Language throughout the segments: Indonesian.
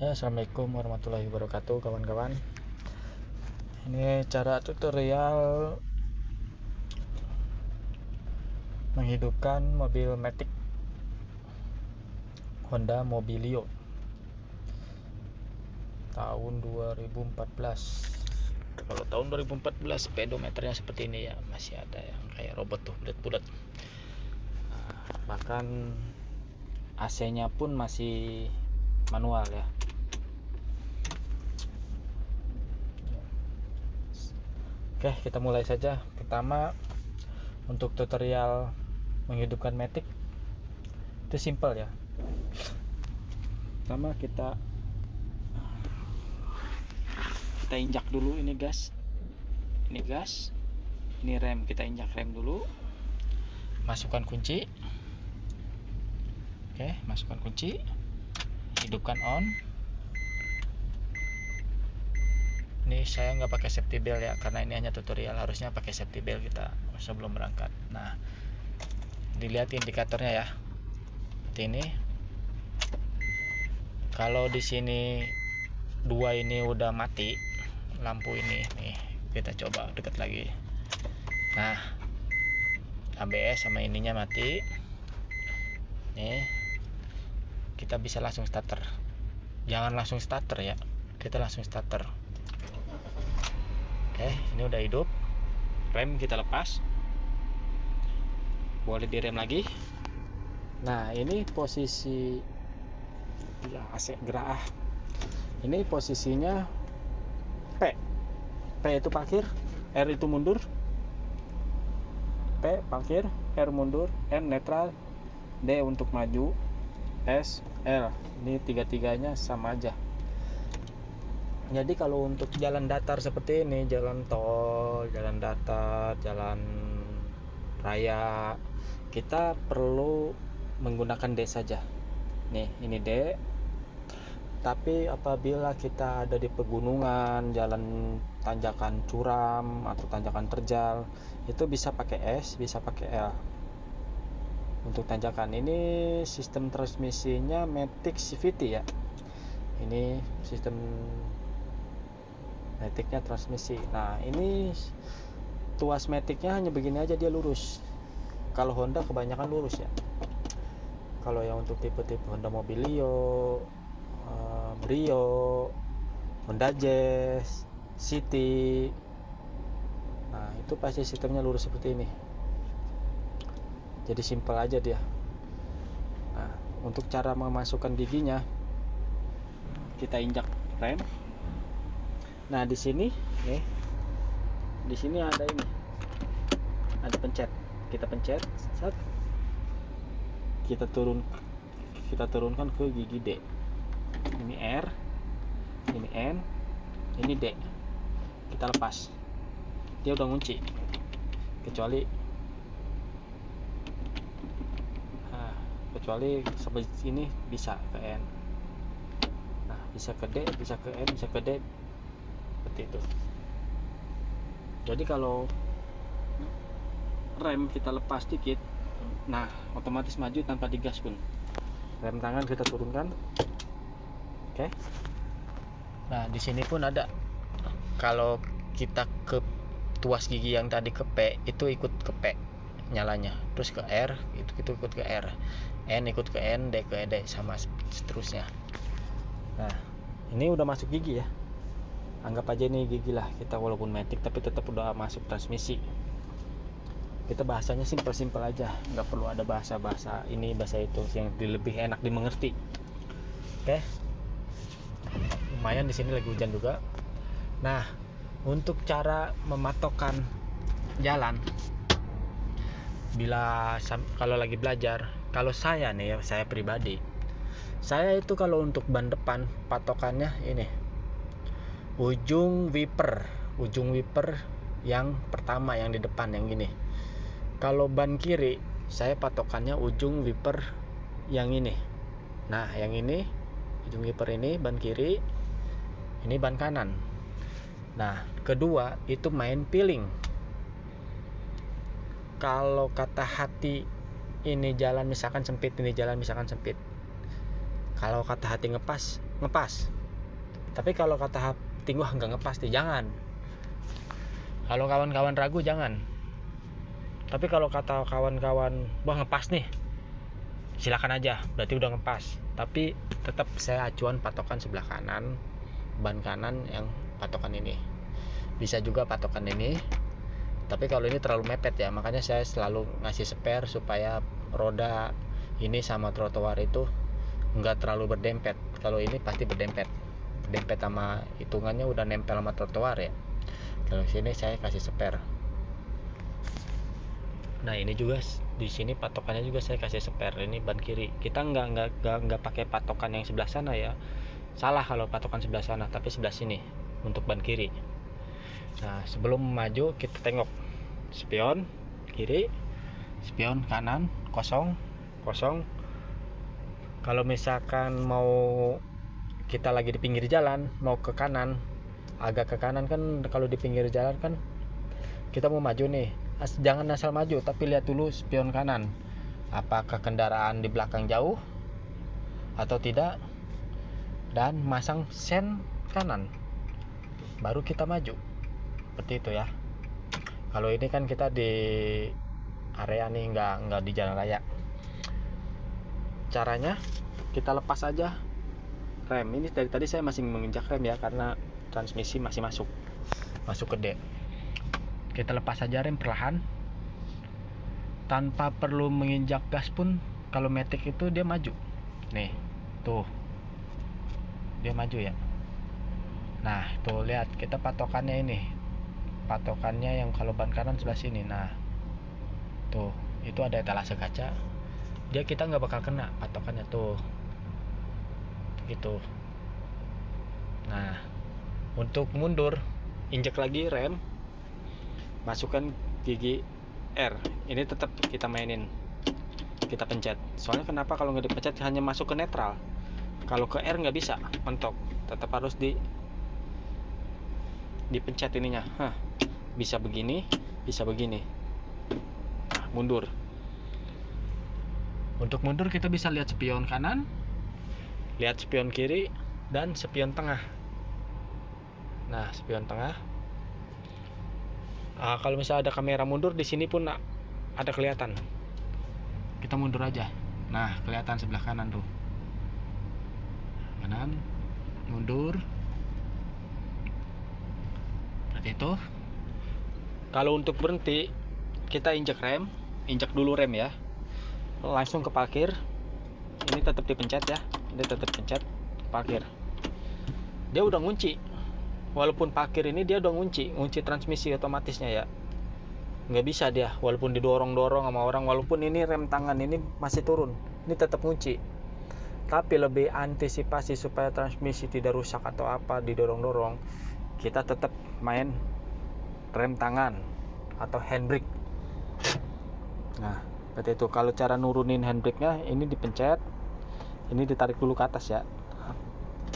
Ya, assalamualaikum warahmatullahi wabarakatuh kawan-kawan. Ini cara tutorial menghidupkan mobil Matic Honda Mobilio tahun 2014. Kalau tahun 2014 speedometernya seperti ini ya, masih ada yang kayak robot tuh, bulat-bulat. Bahkan AC-nya pun masih manual ya. Oke, kita mulai saja. Pertama, untuk tutorial menghidupkan Matic itu simple ya. Pertama kita injak dulu ini gas, ini rem. Kita injak rem dulu, masukkan kunci. Oke, masukkan kunci, hidupkan on. Ini saya nggak pakai safety belt ya, karena ini hanya tutorial. Harusnya pakai safety belt kita sebelum berangkat. Nah, dilihat indikatornya ya, seperti ini. Kalau di sini dua ini udah mati, lampu ini nih, kita coba dekat lagi. Nah, ABS sama ininya mati. Nih, kita bisa langsung starter. Jangan langsung starter ya, kita langsung starter. Oke, ini udah hidup. Rem kita lepas, boleh direm lagi. Nah, ini posisi ya, AC gerah. Ini posisinya P itu parkir, R itu mundur. P parkir, R mundur, N netral, D untuk maju, S, L. Ini tiga-tiganya sama aja. Jadi kalau untuk jalan datar seperti ini, jalan tol, jalan datar, jalan raya, kita perlu menggunakan D saja. Nih, ini D. Tapi apabila kita ada di pegunungan, jalan tanjakan curam atau tanjakan terjal, itu bisa pakai S, bisa pakai L. Untuk tanjakan ini sistem transmisinya Matic CVT ya. Ini sistem Maticnya transmisi. Nah, ini tuas Maticnya hanya begini aja, dia lurus. Kalau Honda kebanyakan lurus ya. Kalau yang untuk tipe-tipe Honda Mobilio, Brio, Honda Jazz, City, nah itu pasti sistemnya lurus seperti ini. Jadi simple aja dia. Nah, untuk cara memasukkan giginya, kita injak rem. Nah, di sini nih, di sini ada ini, ada pencet. Kita pencet, set. Kita turunkan ke gigi D. Ini R, ini N, ini D. Kita lepas. Dia udah ngunci. Kecuali sampai sini bisa ke N. Nah, bisa ke D, bisa ke N, bisa ke D. Seperti itu. Jadi kalau rem kita lepas dikit, nah otomatis maju tanpa digas pun. Rem tangan kita turunkan. Oke. Nah, di sini pun ada. Kalau kita ke tuas gigi yang tadi ke P, itu ikut ke P nyalanya. Terus ke R, itu ikut ke R. N ikut ke N, D ke D, sama seterusnya. Nah, ini udah masuk gigi ya. Anggap aja ini gigi lah kita, walaupun Matic tapi tetap udah masuk transmisi. Kita bahasanya simpel-simpel aja, nggak perlu ada bahasa ini bahasa itu yang lebih enak dimengerti. Oke. Lumayan di sini lagi hujan juga. Nah, untuk cara mematokkan jalan kalau lagi belajar, kalau saya nih, saya pribadi, saya itu kalau untuk ban depan patokannya ini, ujung wiper yang pertama, yang di depan, yang gini. Kalau ban kiri, saya patokannya ujung wiper yang ini. Nah, yang ini ujung wiper ini ban kiri, ini ban kanan. Nah, kedua itu main feeling. Kalau kata hati, ini jalan misalkan sempit, ini jalan misalkan sempit. Kalau kata hati ngepas, tapi kalau kata hati wah nggak ngepas nih, jangan. Kalau kawan-kawan ragu, jangan. Tapi kalau kata kawan-kawan wah ngepas nih, silakan aja, berarti udah ngepas. Tapi tetap saya acuan patokan sebelah kanan, ban kanan yang patokan ini. Bisa juga patokan ini, tapi kalau ini terlalu mepet ya, makanya saya selalu ngasih spare supaya roda ini sama trotoar itu nggak terlalu berdempet. Kalau ini pasti berdempet sama hitungannya udah nempel sama trotoar ya. Kalau sini saya kasih spare. Nah ini juga di sini patokannya juga saya kasih spare. Ini ban kiri. Kita nggak pakai patokan yang sebelah sana ya. Salah kalau patokan sebelah sana, tapi sebelah sini untuk ban kiri. Nah sebelum maju kita tengok spion kiri, spion kanan kosong. Kalau misalkan mau kita lagi di pinggir jalan, mau ke kanan, agak ke kanan kan, kalau di pinggir jalan kan kita mau maju nih, jangan asal maju, tapi lihat dulu spion kanan, apakah kendaraan di belakang jauh atau tidak, dan masang sen kanan, baru kita maju. Seperti itu ya. Kalau ini kan kita di area nih, nggak di jalan raya. Caranya kita lepas aja rem. Ini dari tadi saya masih menginjak rem ya, karena transmisi masih masuk ke D. Kita lepas aja rem perlahan, tanpa perlu menginjak gas pun. Kalau Matic itu dia maju nih, tuh dia maju ya. Nah tuh lihat, kita patokannya ini, patokannya yang kalau ban kanan sebelah sini. Nah tuh itu ada etalase kaca, dia kita nggak bakal kena patokannya tuh gitu. Nah untuk mundur, injek lagi rem, masukkan gigi R. Ini tetap kita mainin, kita pencet. Soalnya kenapa kalau nggak dipencet hanya masuk ke netral, kalau ke R nggak bisa mentok, tetap harus dipencet ininya. Bisa begini, bisa begini. Nah, mundur. Untuk mundur kita bisa lihat spion kanan, lihat spion kiri, dan spion tengah. Nah spion tengah, kalau misalnya ada kamera mundur di sini pun ada kelihatan. Kita mundur aja. Nah kelihatan sebelah kanan tuh, kanan mundur seperti itu. Kalau untuk berhenti kita injak dulu rem ya, langsung ke parkir. Ini tetap dipencet ya, ini tetap pencet parkir. Dia udah ngunci, walaupun parkir ini dia udah ngunci transmisi otomatisnya ya. Nggak bisa dia, walaupun didorong sama orang, walaupun ini rem tangan ini masih turun, ini tetap ngunci. Tapi lebih antisipasi supaya transmisi tidak rusak atau apa didorong, kita tetap main rem tangan atau handbrake. Nah seperti itu. Kalau cara nurunin handbrake-nya, ini dipencet, ini ditarik dulu ke atas ya,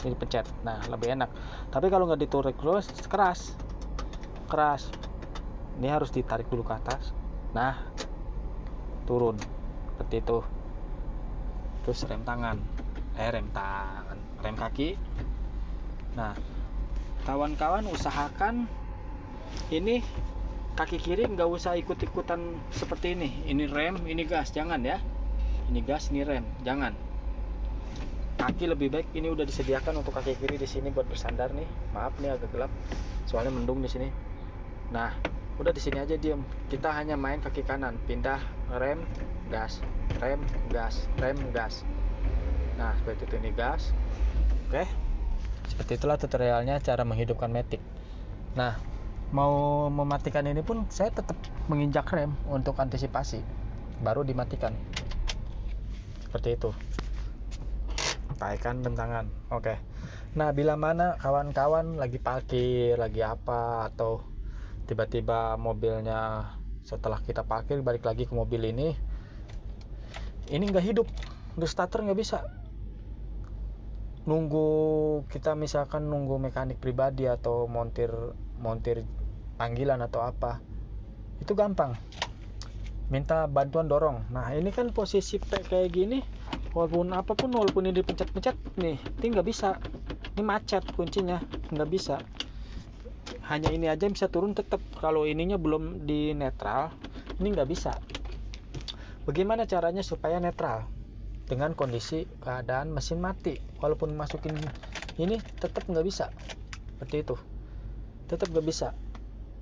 ini dipencet. Nah lebih enak. Tapi kalau nggak ditarik terus, keras, ini harus ditarik dulu ke atas. Nah turun seperti itu. Terus rem kaki. Nah kawan-kawan usahakan ini kaki kiri nggak usah ikut-ikutan seperti ini. Ini rem, ini gas, jangan ya. Ini gas, ini rem, jangan. Kaki lebih baik ini udah disediakan untuk kaki kiri di sini buat bersandar nih. Maaf nih agak gelap, soalnya mendung di sini. Nah, udah di sini aja diem. Kita hanya main kaki kanan, pindah rem, gas, rem, gas, rem, gas. Nah, seperti itu, ini gas. Oke. Seperti itulah tutorialnya cara menghidupkan Matic. Nah, mau mematikan ini pun saya tetap menginjak rem untuk antisipasi, baru dimatikan. Seperti itu. Pakai rem tangan. Oke. Nah bila mana kawan-kawan lagi parkir, lagi apa, atau tiba-tiba mobilnya setelah kita parkir balik lagi ke mobil ini nggak hidup, untuk starter nggak bisa. Kita misalkan nunggu mekanik pribadi atau montir panggilan atau apa, itu gampang, minta bantuan dorong. Nah ini kan posisi kayak gini, walaupun ini dipencet-pencet nih, ini nggak bisa, ini macet kuncinya, nggak bisa. Hanya ini aja bisa turun tetap. Kalau ininya belum di netral, ini nggak bisa. Bagaimana caranya supaya netral dengan kondisi keadaan mesin mati? Walaupun masukin ini tetap nggak bisa, seperti itu, tetap nggak bisa.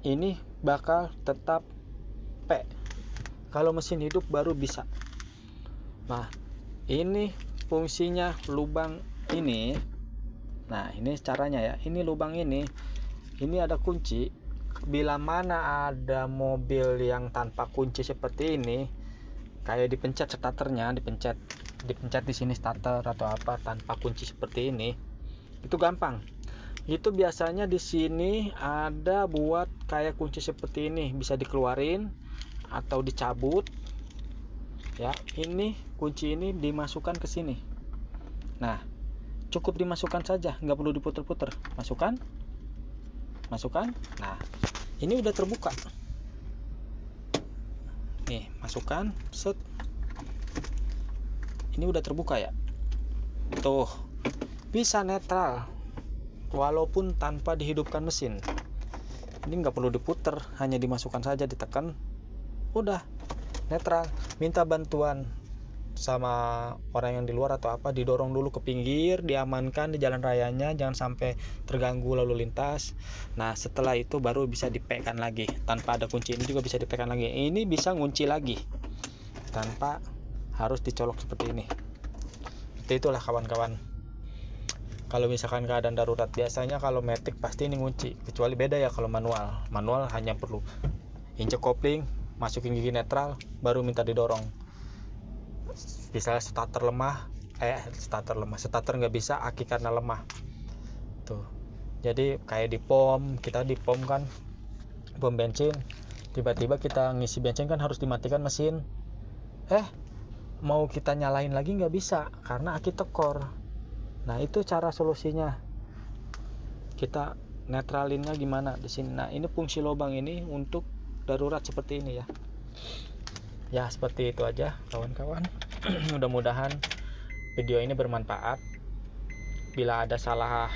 Ini bakal tetap P. Kalau mesin hidup baru bisa. Nah, ini fungsinya lubang ini. Nah, ini caranya ya. Ini lubang ini ada kunci. Bila mana ada mobil yang tanpa kunci seperti ini, kayak dipencet starternya, dipencet di sini starter atau apa tanpa kunci seperti ini, itu gampang. Itu biasanya di sini ada buat kayak kunci seperti ini, bisa dikeluarin atau dicabut. Ya, ini kunci ini dimasukkan ke sini. Nah, cukup dimasukkan saja, nggak perlu diputer-puter. Masukkan. Nah, ini udah terbuka. Nih, masukkan, set. Ini udah terbuka ya. Tuh, bisa netral walaupun tanpa dihidupkan mesin. Ini nggak perlu diputer, hanya dimasukkan saja, ditekan, udah netral. Minta bantuan sama orang yang di luar atau apa, didorong dulu ke pinggir, diamankan di jalan rayanya, jangan sampai terganggu lalu lintas. Nah, setelah itu baru bisa dipekan lagi. Tanpa ada kunci ini juga bisa dipekan lagi. Ini bisa ngunci lagi tanpa harus dicolok seperti ini. Seperti itulah kawan-kawan. Kalau misalkan keadaan darurat, biasanya kalau matic pasti ini ngunci, kecuali beda ya kalau manual hanya perlu injek kopling, masukin gigi netral, baru minta didorong. Misalnya starter nggak bisa, aki karena lemah tuh. Jadi kayak di pom, kita di pom kan, pom bensin, tiba-tiba kita ngisi bensin kan harus dimatikan mesin, mau kita nyalain lagi nggak bisa karena aki tekor. Nah, itu cara solusinya. Kita netralinnya gimana di sini. Nah, ini fungsi lubang ini untuk darurat seperti ini ya. Ya, seperti itu aja kawan-kawan. Mudah-mudahan video ini bermanfaat. Bila ada salah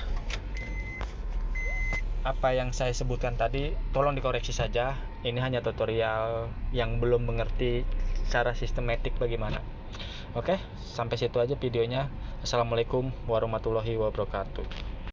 apa yang saya sebutkan tadi, tolong dikoreksi saja. Ini hanya tutorial yang belum mengerti cara sistematik bagaimana. Oke, sampai situ aja videonya. Assalamualaikum warahmatullahi wabarakatuh.